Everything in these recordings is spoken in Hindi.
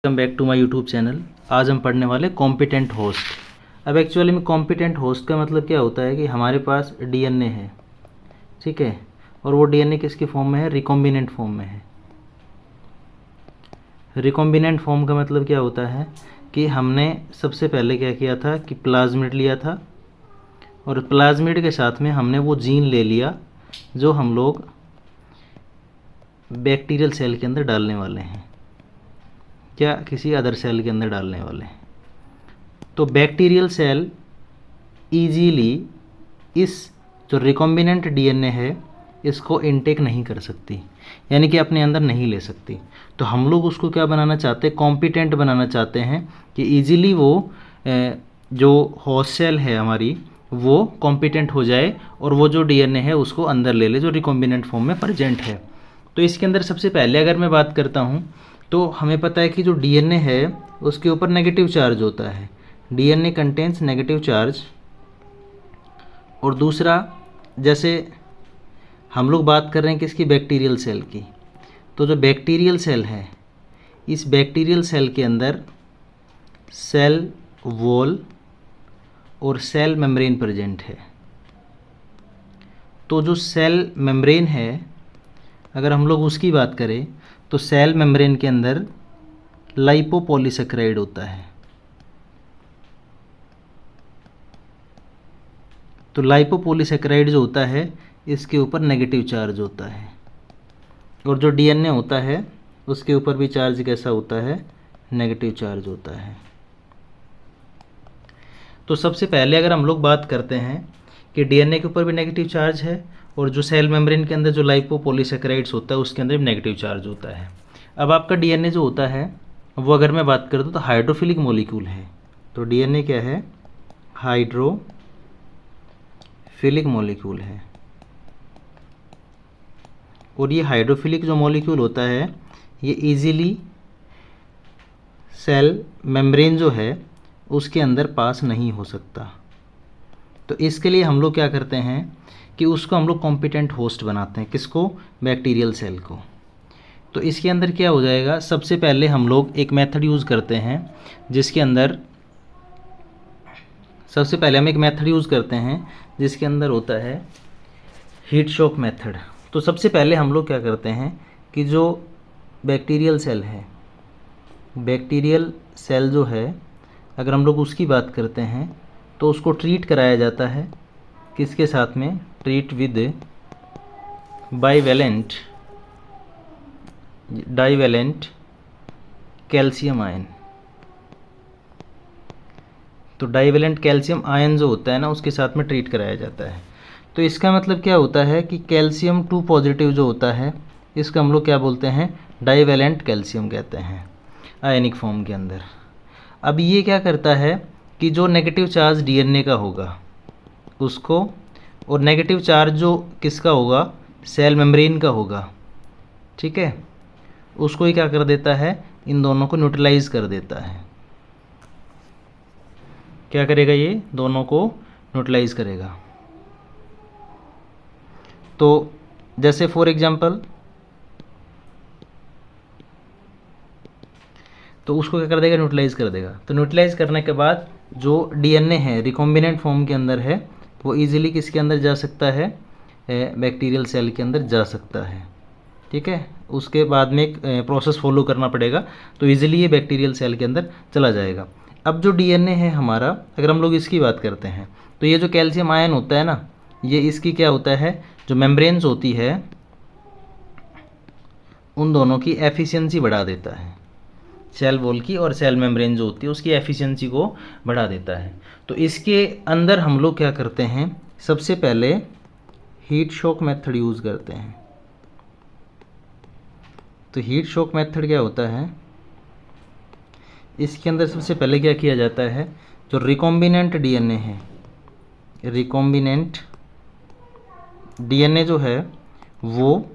Welcome back to my YouTube channel. आज हम पढ़ने वाले कॉम्पिटेंट होस्ट। अब एक्चुअली में कॉम्पिटेंट होस्ट का मतलब क्या होता है कि हमारे पास डीएनए है, ठीक है, और वो डीएनए किसके फॉर्म में है? रिकॉम्बिनेंट फॉर्म में है। रिकॉम्बिनेंट फॉर्म का मतलब क्या होता है कि हमने सबसे पहले क्या किया था कि प्लाज्मिड लिया था, और प्लाज्मिड के साथ में हमने वो जीन ले लिया जो हम लोग बैक्टीरियल सेल के अंदर डालने वाले हैं, क्या किसी अदर सेल के अंदर डालने वाले हैं। तो बैक्टीरियल सेल इजीली इस जो रिकॉम्बिनेंट डीएनए है इसको इनटेक नहीं कर सकती, यानी कि अपने अंदर नहीं ले सकती। तो हम लोग उसको क्या बनाना चाहते हैं? कॉम्पिटेंट बनाना चाहते हैं कि इजीली वो जो होस्ट सेल है हमारी वो कॉम्पिटेंट हो जाए और वो जो डीएनए है उसको अंदर ले ले जो रिकॉम्बिनेंट फॉर्म में प्रेजेंट है। तो इसके अंदर सबसे पहले अगर मैं बात करता हूँ तो हमें पता है कि जो डीएनए है उसके ऊपर नेगेटिव चार्ज होता है। DNA contains negative charge. और दूसरा, जैसे हम लोग बात कर रहे हैं किसकी? बैक्टीरियल सेल की। तो जो बैक्टीरियल सेल है, इस बैक्टीरियल सेल के अंदर सेल वॉल और सेल मेम्ब्रेन प्रेजेंट है। तो जो सेल मेम्ब्रेन है, अगर हम लोग उसकी बात करें तो सेल मेम्ब्रेन के अंदर लाइपोपॉलीसेकेराइड होता है। तो लाइपोपॉलीसेकेराइड जो होता है इसके ऊपर नेगेटिव चार्ज होता है, और जो डीएनए होता है उसके ऊपर भी चार्ज कैसा होता है? नेगेटिव चार्ज होता है। तो सबसे पहले अगर हम लोग बात करते हैं कि डीएनए के ऊपर भी नेगेटिव चार्ज है और जो सेल मेम्ब्रेन के अंदर जो लाइपोपॉलीसेकेराइड्स होता है उसके अंदर भी नेगेटिव चार्ज होता है। अब आपका डीएनए जो होता है वो अगर मैं बात करता हूँ तो हाइड्रोफिलिक मॉलिक्यूल है। तो डीएनए क्या है? हाइड्रोफिलिक मॉलिक्यूल है। और ये हाइड्रोफिलिक जो मॉलिक्यूल होता है ये इजीली सेल मेम्ब्रेन जो है उसके अंदर पास नहीं हो सकता। तो इसके लिए हम लोग क्या करते हैं कि उसको हम लोग कॉम्पिटेंट होस्ट बनाते हैं। किसको? बैक्टीरियल सेल को। तो इसके अंदर क्या हो जाएगा? सबसे पहले हम लोग एक मेथड यूज़ करते हैं जिसके अंदर होता है हीट शॉक मेथड। तो सबसे पहले हम लोग क्या करते हैं कि जो बैक्टीरियल सेल है, बैक्टीरियल सेल जो है अगर हम लोग उसकी बात करते हैं तो उसको ट्रीट कराया जाता है किसके साथ में? Treat with divalent calcium ion. तो डाइवेलेंट कैल्शियम आयन जो होता है ना उसके साथ में ट्रीट कराया जाता है। तो इसका मतलब क्या होता है कि कैल्शियम 2 पॉजिटिव जो होता है इसका हम लोग क्या बोलते हैं? डाइवेलेंट कैल्शियम कहते हैं आयनिक फॉर्म के अंदर। अब ये क्या करता है कि जो नेगेटिव चार्ज डीएनए का होगा उसको, और नेगेटिव चार्ज जो किसका होगा? सेल मेम्ब्रेन का होगा, ठीक है, उसको ही क्या कर देता है? इन दोनों को न्यूट्रलाइज कर देता है। क्या करेगा? ये दोनों को न्यूट्रलाइज करेगा। तो जैसे फॉर एग्जांपल, तो उसको क्या कर देगा? न्यूट्रलाइज कर देगा। तो न्यूट्रलाइज करने के बाद जो डीएनए है रिकॉम्बिनेंट फॉर्म के अंदर है वो इजीली किसके अंदर जा सकता है? बैक्टीरियल सेल के अंदर जा सकता है, ठीक है। उसके बाद में एक प्रोसेस फॉलो करना पड़ेगा, तो इजीली ये बैक्टीरियल सेल के अंदर चला जाएगा। अब जो डीएनए है हमारा, अगर हम लोग इसकी बात करते हैं तो ये जो कैल्शियम आयन होता है ना, ये इसकी क्या होता है? जो मेम्ब्रेन्स होती है उन दोनों की एफिशिएंसी बढ़ा देता है। सेल वॉल की और सेल मेम्ब्रेन जो होती है उसकी एफिशिएंसी को बढ़ा देता है। तो इसके अंदर हम लोग क्या करते हैं? सबसे पहले हीट शॉक मेथड यूज़ करते हैं। तो हीट शॉक मेथड क्या होता है? इसके अंदर सबसे पहले क्या किया जाता है? जो रिकॉम्बिनेंट डीएनए है, रिकॉम्बिनेंट डीएनए जो है वो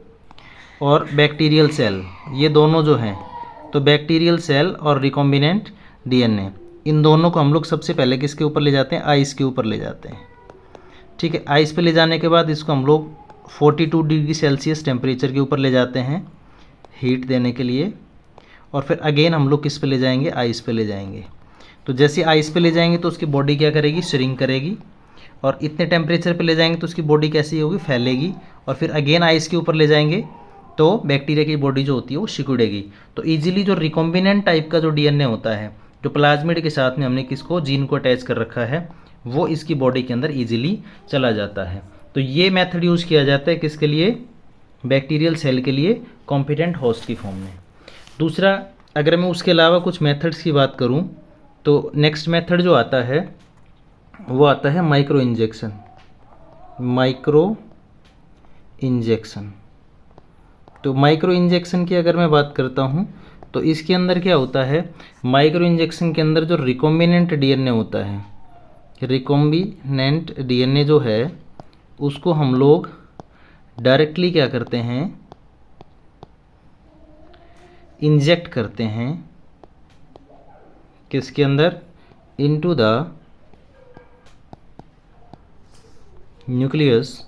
और बैक्टीरियल सेल, ये दोनों जो हैं, तो बैक्टीरियल सेल और रिकॉम्बिनेंट डीएनए, इन दोनों को हम लोग सबसे पहले किसके ऊपर ले जाते हैं? आइस के ऊपर ले जाते हैं, ठीक है। आइस पे ले जाने के बाद इसको हम लोग 42 डिग्री सेल्सियस टेम्परेचर के ऊपर ले जाते हैं हीट देने के लिए। और फिर अगेन हम लोग किस पे ले जाएंगे, आइस पे ले जाएंगे। तो जैसे आइस पे ले जाएंगे तो उसकी बॉडी क्या करेगी, श्रिंक करेगी, और इतने टेम्परेचर पे ले जाएंगे तो उसकी बॉडी कैसी होगी, फैलेगी, और फिर अगेन आइस के ऊपर ले जाएंगे तो बैक्टीरिया की बॉडी जो होती है वो सिकुड़ेगी। तो ईजिली जो रिकॉम्बिनेंट टाइप का जो डीएनए होता है, जो प्लाज्मिड के साथ में हमने किसको, जीन को अटैच कर रखा है, वो इसकी बॉडी के अंदर ईजिली चला जाता है। तो ये मेथड यूज़ किया जाता है किसके लिए, बैक्टीरियल सेल के लिए कॉम्पिटेंट होस्ट की फॉर्म में। दूसरा, अगर मैं उसके अलावा कुछ मेथड्स की बात करूं तो नेक्स्ट मेथड जो आता है वो आता है माइक्रो इंजेक्शन। माइक्रो इंजेक्शन, तो माइक्रो इंजेक्शन की अगर मैं बात करता हूं तो इसके अंदर क्या होता है, माइक्रो इंजेक्शन के अंदर जो रिकॉम्बिनेंट डीएनए होता है, रिकॉम्बिनेंट डीएनए जो है उसको हम लोग डायरेक्टली क्या करते हैं, इंजेक्ट करते हैं किसके अंदर, into the nucleus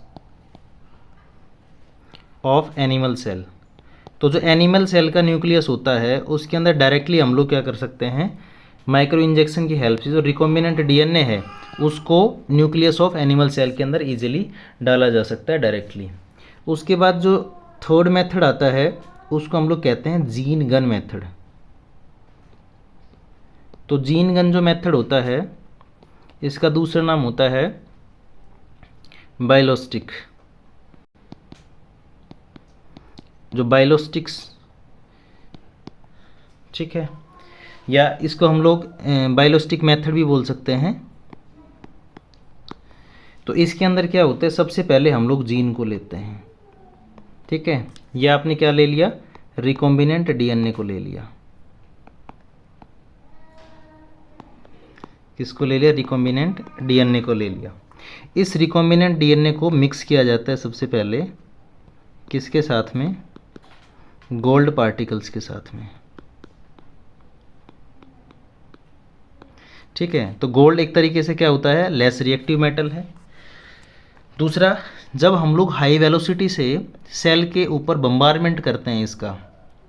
of animal cell. तो जो एनिमल सेल का न्यूक्लियस होता है उसके अंदर डायरेक्टली हम लोग क्या कर सकते हैं, माइक्रो इंजेक्शन की हेल्प से जो रिकॉम्बिनेंट डीएनए है उसको न्यूक्लियस ऑफ एनिमल सेल के अंदर इजीली डाला जा सकता है डायरेक्टली। उसके बाद जो थर्ड मेथड आता है उसको हम लोग कहते हैं जीन गन मेथड। तो जीन गन जो मेथड होता है इसका दूसरा नाम होता है बायोलॉजिस्टिक, जो बायोलॉजिस्टिक्स, ठीक है, या इसको हम लोग बायोलॉजिस्टिक मेथड भी बोल सकते हैं। तो इसके अंदर क्या होता है, सबसे पहले हम लोग जीन को लेते हैं, ठीक है, या आपने क्या ले लिया, रिकॉम्बिनेंट डीएनए को ले लिया, किसको ले लिया, रिकॉम्बिनेंट डीएनए को ले लिया। इस रिकॉम्बिनेंट डीएनए को मिक्स किया जाता है सबसे पहले किसके साथ में, गोल्ड पार्टिकल्स के साथ में, ठीक है। तो गोल्ड एक तरीके से क्या होता है, लेस रिएक्टिव मेटल है। दूसरा, जब हम लोग हाई वेलोसिटी से सेल के ऊपर बम्बारमेंट करते हैं इसका,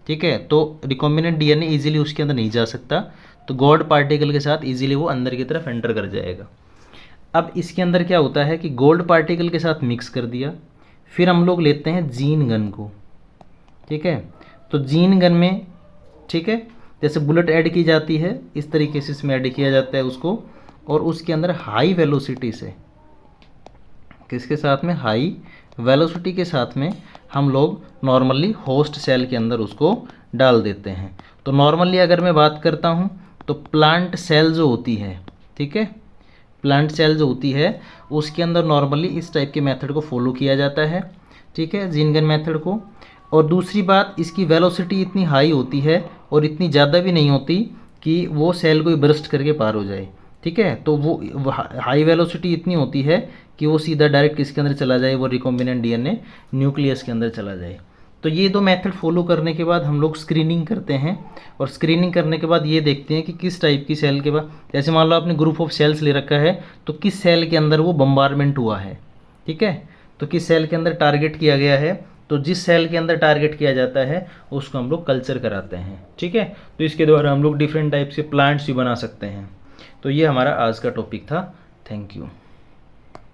ठीक है, तो रिकॉम्बिनेंट डीएनए इजीली उसके अंदर नहीं जा सकता, तो गोल्ड पार्टिकल के साथ इजीली वो अंदर की तरफ एंटर कर जाएगा। अब इसके अंदर क्या होता है कि गोल्ड पार्टिकल के साथ मिक्स कर दिया, फिर हम लोग लेते हैं जीन गन को, ठीक है। तो जीन गन में, ठीक है, जैसे बुलेट ऐड की जाती है इस तरीके से इसमें ऐड किया जाता है उसको, और उसके अंदर हाई वेलोसिटी से, किसके साथ में, हाई वेलोसिटी के साथ में हम लोग नॉर्मली होस्ट सेल के अंदर उसको डाल देते हैं। तो नॉर्मली अगर मैं बात करता हूँ तो प्लांट सेल जो होती है, ठीक है, प्लांट सेल जो होती है उसके अंदर नॉर्मली इस टाइप के मेथड को फॉलो किया जाता है, ठीक है, जीन गन मेथड को। और दूसरी बात, इसकी वेलोसिटी इतनी हाई होती है और इतनी ज़्यादा भी नहीं होती कि वो सेल को बर्स्ट करके पार हो जाए, ठीक है। तो वो हाई वेलोसिटी इतनी होती है कि वो सीधा डायरेक्ट किसके अंदर चला जाए, वो रिकॉम्बिनेंट डीएनए न्यूक्लियस के अंदर चला जाए। तो ये दो मेथड फॉलो करने के बाद हम लोग स्क्रीनिंग करते हैं, और स्क्रीनिंग करने के बाद ये देखते हैं कि किस टाइप की सेल के बाद, जैसे मान लो आपने ग्रुप ऑफ सेल्स ले रखा है तो किस सेल के अंदर वो बम्बारमेंट हुआ है, ठीक है, तो किस सेल के अंदर टारगेट किया गया है। तो जिस सेल के अंदर टारगेट किया जाता है उसको हम लोग कल्चर कराते हैं, ठीक है। तो इसके द्वारा हम लोग डिफरेंट टाइप के प्लांट्स भी बना सकते हैं। तो ये हमारा आज का टॉपिक था। Thank you.